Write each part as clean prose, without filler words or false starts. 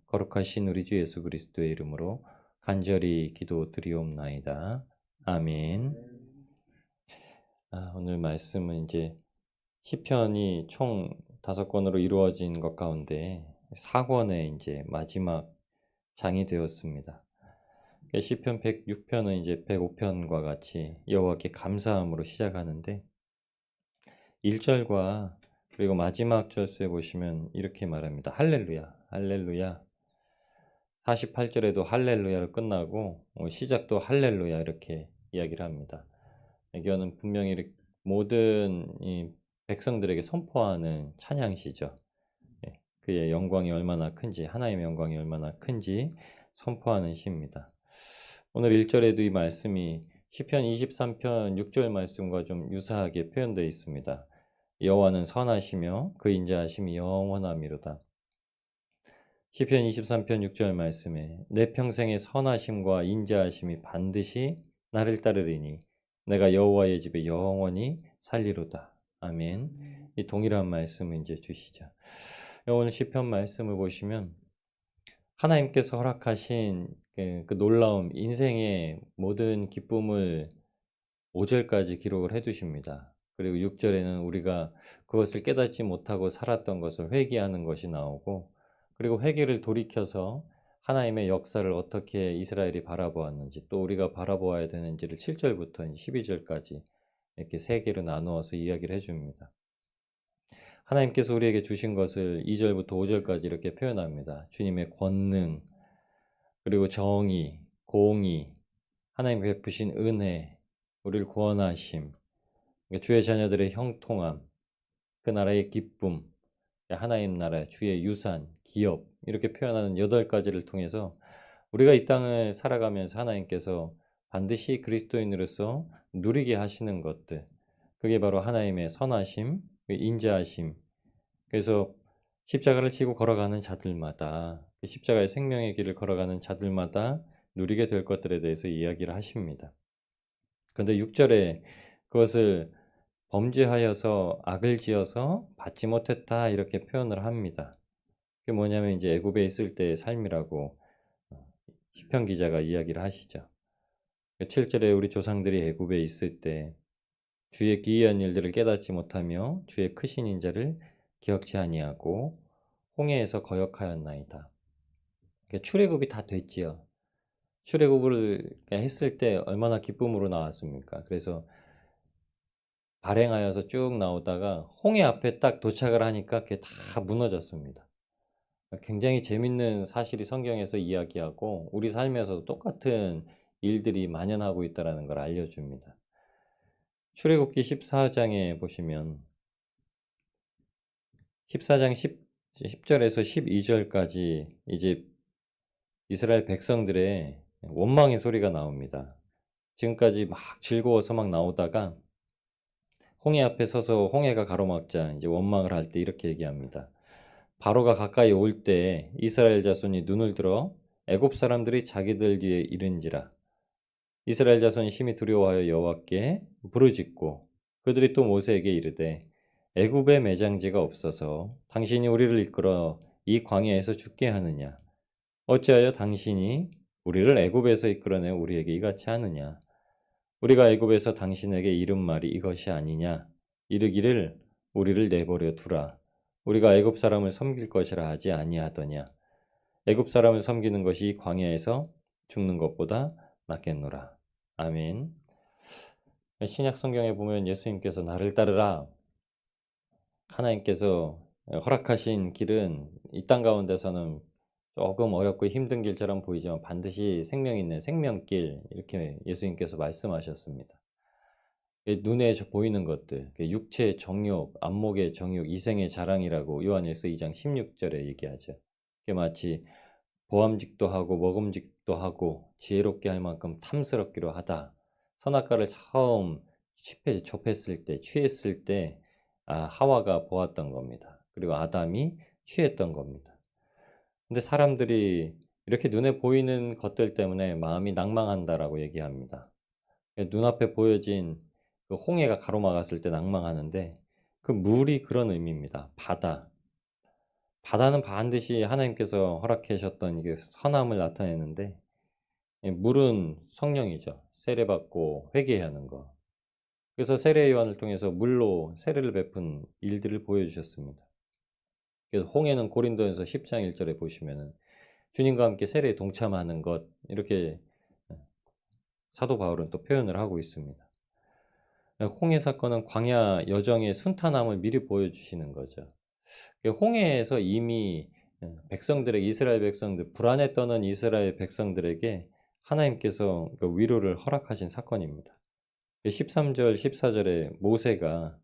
거룩하신 우리 주 예수 그리스도의 이름으로 간절히 기도드리옵나이다. 아멘. 오늘 말씀은 이제 시편이 총 5권으로 이루어진 것 가운데 4권의 이제 마지막 장이 되었습니다. 시편 106편은 이제 105편과 같이 여호와께 감사함으로 시작하는데 1절과 그리고 마지막 절수에 보시면 이렇게 말합니다. 할렐루야, 할렐루야. 48절에도 할렐루야로 끝나고 시작도 할렐루야 이렇게 이야기를 합니다. 이거는 분명히 모든 이 백성들에게 선포하는 찬양시죠. 그의 영광이 얼마나 큰지, 하나님의 영광이 얼마나 큰지 선포하는 시입니다. 오늘 1절에도 이 말씀이 시편 23편 6절 말씀과 좀 유사하게 표현되어 있습니다. 여호와는 선하시며 그 인자하심이 영원하미로다. 시편 23편 6절 말씀에 내 평생의 선하심과 인자하심이 반드시 나를 따르리니 내가 여호와의 집에 영원히 살리로다. 아멘. 이 동일한 말씀을 이제 주시죠. 오늘 시편 말씀을 보시면 하나님께서 허락하신 그 놀라운 인생의 모든 기쁨을 5절까지 기록을 해두십니다. 그리고 6절에는 우리가 그것을 깨닫지 못하고 살았던 것을 회개하는 것이 나오고, 그리고 회개를 돌이켜서 하나님의 역사를 어떻게 이스라엘이 바라보았는지, 또 우리가 바라보아야 되는지를 7절부터 12절까지 이렇게 세 개로 나누어서 이야기를 해줍니다. 하나님께서 우리에게 주신 것을 2절부터 5절까지 이렇게 표현합니다. 주님의 권능, 그리고 정의, 공의, 하나님 베푸신 은혜, 우리를 구원하심, 주의 자녀들의 형통함, 그 나라의 기쁨, 하나님 나라, 주의 유산, 기업, 이렇게 표현하는 8가지를 통해서 우리가 이 땅을 살아가면서 하나님께서 반드시 그리스도인으로서 누리게 하시는 것들, 그게 바로 하나님의 선하심, 인자하심. 그래서 십자가를 지고 걸어가는 자들마다, 그 십자가의 생명의 길을 걸어가는 자들마다 누리게 될 것들에 대해서 이야기를 하십니다. 그런데 6절에 그것을 범죄하여서 악을 지어서 받지 못했다 이렇게 표현을 합니다. 그게 뭐냐면 이제 애굽에 있을 때의 삶이라고 시편 기자가 이야기를 하시죠. 7절에 우리 조상들이 애굽에 있을 때 주의 기이한 일들을 깨닫지 못하며 주의 크신 인자를 기억지 아니하고 홍해에서 거역하였나이다. 출애굽이 다 됐지요. 출애굽을 했을 때 얼마나 기쁨으로 나왔습니까? 그래서 발행하여서 쭉 나오다가 홍해 앞에 딱 도착을 하니까 그게 다 무너졌습니다. 굉장히 재밌는 사실이 성경에서 이야기하고 우리 삶에서도 똑같은 일들이 만연하고 있다는 걸 알려줍니다. 출애굽기 14장에 보시면 14장 10절에서 12절까지 이제 이스라엘 백성들의 원망의 소리가 나옵니다. 지금까지 막 즐거워서 막 나오다가 홍해 앞에 서서 홍해가 가로막자 이제 원망을 할 때 이렇게 얘기합니다. 바로가 가까이 올 때 이스라엘 자손이 눈을 들어 애굽 사람들이 자기들 뒤에 이른지라. 이스라엘 자손이 심히 두려워하여 여호와께 부르짖고 그들이 또 모세에게 이르되 애굽에 매장지가 없어서 당신이 우리를 이끌어 이 광야에서 죽게 하느냐? 어찌하여 당신이 우리를 애굽에서 이끌어내 우리에게 이같이 하느냐? 우리가 애굽에서 당신에게 이른 말이 이것이 아니냐? 이르기를 우리를 내버려 두라. 우리가 애굽 사람을 섬길 것이라 하지 아니하더냐? 애굽 사람을 섬기는 것이 광야에서 죽는 것보다 낫겠노라. 아멘. 신약 성경에 보면 예수님께서 나를 따르라. 하나님께서 허락하신 길은 이 땅 가운데서는 조금 어렵고 힘든 길처럼 보이지만 반드시 생명 있는 생명길, 이렇게 예수님께서 말씀하셨습니다. 눈에 보이는 것들, 육체의 정욕, 안목의 정욕, 이생의 자랑이라고 요한일서 2장 16절에 얘기하죠. 그게 마치 보암직도 하고 먹음직도 하고 지혜롭게 할 만큼 탐스럽기로 하다. 선악과를 처음 접했을 때, 취했을 때 하와가 보았던 겁니다. 그리고 아담이 취했던 겁니다. 근데 사람들이 이렇게 눈에 보이는 것들 때문에 마음이 낭망한다라고 얘기합니다. 눈앞에 보여진 그 홍해가 가로막았을 때 낭망하는데 그 물이 그런 의미입니다. 바다. 바다는 반드시 하나님께서 허락하셨던 이게 선함을 나타내는데, 물은 성령이죠. 세례받고 회개해야 하는 거. 그래서 세례 요한을 통해서 물로 세례를 베푼 일들을 보여주셨습니다. 그래서 홍해는 고린도전서 10장 1절에 보시면은 주님과 함께 세례에 동참하는 것, 이렇게 사도 바울은 또 표현을 하고 있습니다. 홍해 사건은 광야 여정의 순탄함을 미리 보여주시는 거죠. 홍해에서 이미 백성들에게, 이스라엘 백성들, 불안에 떠는 이스라엘 백성들에게 하나님께서 그 위로를 허락하신 사건입니다. 13절, 14절에 모세가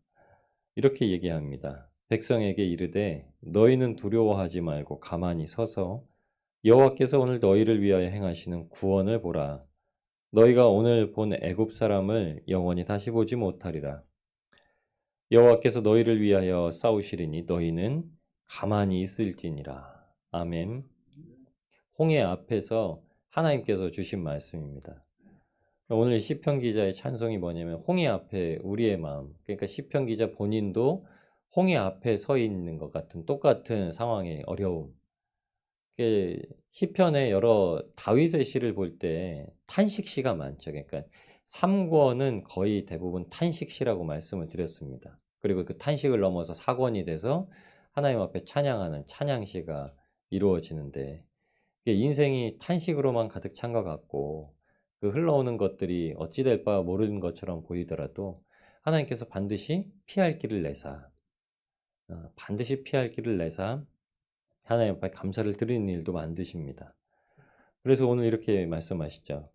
이렇게 얘기합니다. 백성에게 이르되 너희는 두려워하지 말고 가만히 서서 여호와께서 오늘 너희를 위하여 행하시는 구원을 보라. 너희가 오늘 본 애굽 사람을 영원히 다시 보지 못하리라. 여호와께서 너희를 위하여 싸우시리니 너희는 가만히 있을지니라. 아멘. 홍해 앞에서 하나님께서 주신 말씀입니다. 오늘 시편 기자의 찬송이 뭐냐면 홍해 앞에 우리의 마음. 그러니까 시편 기자 본인도 홍해 앞에 서 있는 것 같은 똑같은 상황의 어려움. 시편의 여러 다윗의 시를 볼 때 탄식시가 많죠. 그러니까 3권은 거의 대부분 탄식시라고 말씀을 드렸습니다. 그리고 그 탄식을 넘어서 4권이 돼서 하나님 앞에 찬양하는 찬양시가 이루어지는데, 인생이 탄식으로만 가득 찬 것 같고 그 흘러오는 것들이 어찌 될 바 모르는 것처럼 보이더라도 하나님께서 반드시 피할 길을 내사 하나님 앞에 감사를 드리는 일도 만드십니다. 그래서 오늘 이렇게 말씀하시죠.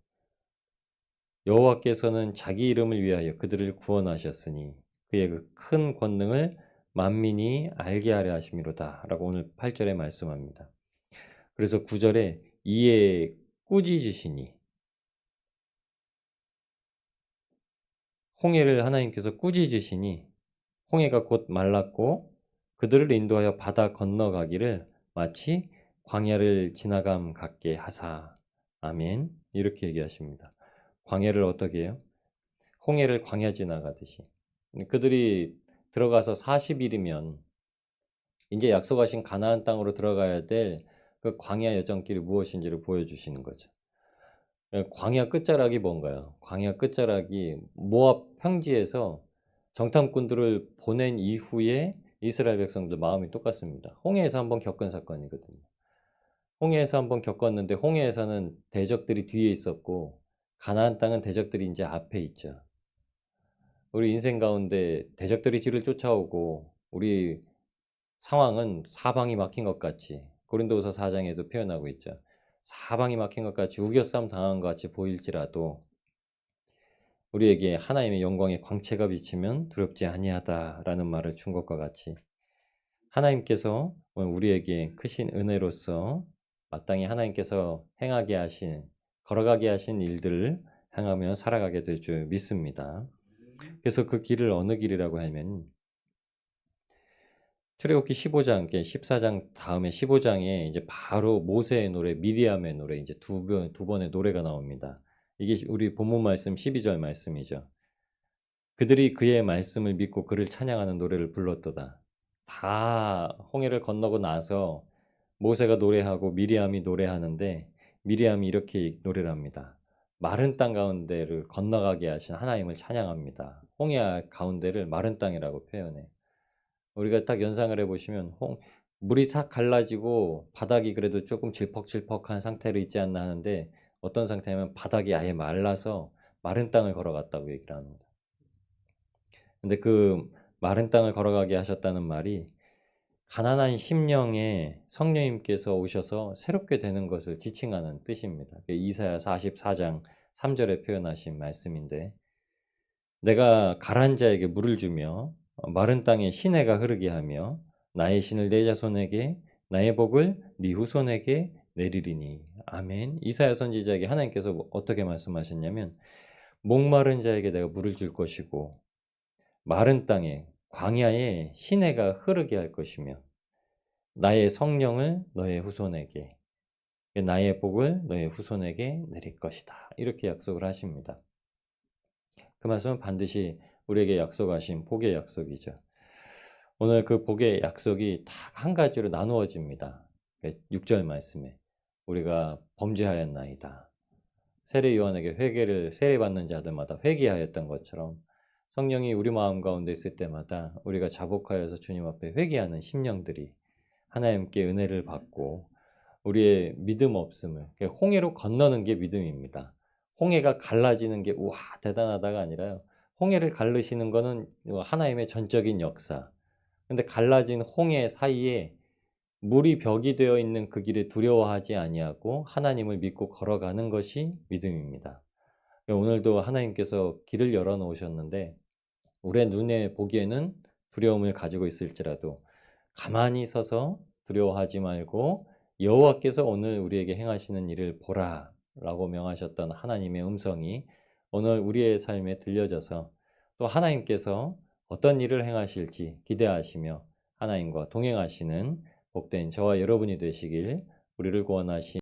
여호와께서는 자기 이름을 위하여 그들을 구원하셨으니 그의 그 큰 권능을 만민이 알게 하려 하심이로다 라고 오늘 8절에 말씀합니다. 그래서 9절에 이에 꾸짖으시니, 홍해를 하나님께서 꾸짖으시니 홍해가 곧 말랐고 그들을 인도하여 바다 건너가기를 마치 광야를 지나감 같게 하사. 아멘. 이렇게 얘기하십니다. 광야를 어떻게 해요? 홍해를 광야 지나가듯이. 그들이 들어가서 40일이면 이제 약속하신 가나안 땅으로 들어가야 될 그 광야 여정길이 무엇인지를 보여주시는 거죠. 광야 끝자락이 뭔가요? 광야 끝자락이 모압 평지에서 정탐꾼들을 보낸 이후에 이스라엘 백성들 마음이 똑같습니다. 홍해에서 한번 겪은 사건이거든요. 홍해에서 한번 겪었는데 홍해에서는 대적들이 뒤에 있었고 가나안 땅은 대적들이 이제 앞에 있죠. 우리 인생 가운데 대적들이 뒤를 쫓아오고 우리 상황은 사방이 막힌 것 같이, 고린도후서 4장에도 표현하고 있죠. 사방이 막힌 것 같이 우겨싸움 당한 것 같이 보일지라도 우리에게 하나님의 영광의 광채가 비치면 두렵지 아니하다라는 말을 준 것과 같이 하나님께서 우리에게 크신 은혜로서 마땅히 하나님께서 행하게 하신, 걸어가게 하신 일들을 행하며 살아가게 될 줄 믿습니다. 그래서 그 길을 어느 길이라고 하면 출애굽기 15장, 14장 다음에 15장에 이제 바로 모세의 노래, 미리암의 노래, 이제 두 번의 노래가 나옵니다. 이게 우리 본문 말씀 12절 말씀이죠. 그들이 그의 말씀을 믿고 그를 찬양하는 노래를 불렀도다. 다 홍해를 건너고 나서 모세가 노래하고 미리암이 노래하는데 미리암이 이렇게 노래를 합니다. 마른 땅 가운데를 건너가게 하신 하나님을 찬양합니다. 홍해 가운데를 마른 땅이라고 표현해. 우리가 딱 연상을 해보시면 물이 싹 갈라지고 바닥이 그래도 조금 질퍽질퍽한 상태로 있지 않나 하는데 어떤 상태냐면 바닥이 아예 말라서 마른 땅을 걸어갔다고 얘기를 합니다. 근데 그 마른 땅을 걸어가게 하셨다는 말이 가난한 심령에 성령님께서 오셔서 새롭게 되는 것을 지칭하는 뜻입니다. 이사야 44장 3절에 표현하신 말씀인데, 내가 가라앉은 자에게 물을 주며 마른 땅에 시내가 흐르게 하며 나의 신을 내 자손에게 나의 복을 네 후손에게 내리리니. 아멘. 이사야 선지자에게 하나님께서 어떻게 말씀하셨냐면 목마른 자에게 내가 물을 줄 것이고 마른 땅에 광야에 시내가 흐르게 할 것이며 나의 성령을 너의 후손에게, 나의 복을 너의 후손에게 내릴 것이다. 이렇게 약속을 하십니다. 그 말씀은 반드시 우리에게 약속하신 복의 약속이죠. 오늘 그 복의 약속이 딱 한 가지로 나누어집니다. 6절 말씀에 우리가 범죄하였나이다. 세례 요한에게 회개를 세례받는 자들마다 회개하였던 것처럼 성령이 우리 마음 가운데 있을 때마다 우리가 자복하여서 주님 앞에 회개하는 심령들이 하나님께 은혜를 받고 우리의 믿음 없음을 홍해로 건너는 게 믿음입니다. 홍해가 갈라지는 게 우와 대단하다가 아니라요. 홍해를 가르시는 거는 하나님의 전적인 역사. 근데 갈라진 홍해 사이에 물이 벽이 되어 있는 그 길을 두려워하지 아니하고 하나님을 믿고 걸어가는 것이 믿음입니다. 오늘도 하나님께서 길을 열어 놓으셨는데 우리의 눈에 보기에는 두려움을 가지고 있을지라도 가만히 서서 두려워하지 말고 여호와께서 오늘 우리에게 행하시는 일을 보라 라고 명하셨던 하나님의 음성이 오늘 우리의 삶에 들려져서 또 하나님께서 어떤 일을 행하실지 기대하시며 하나님과 동행하시는 복된 저와 여러분이 되시길 우리를 구원하신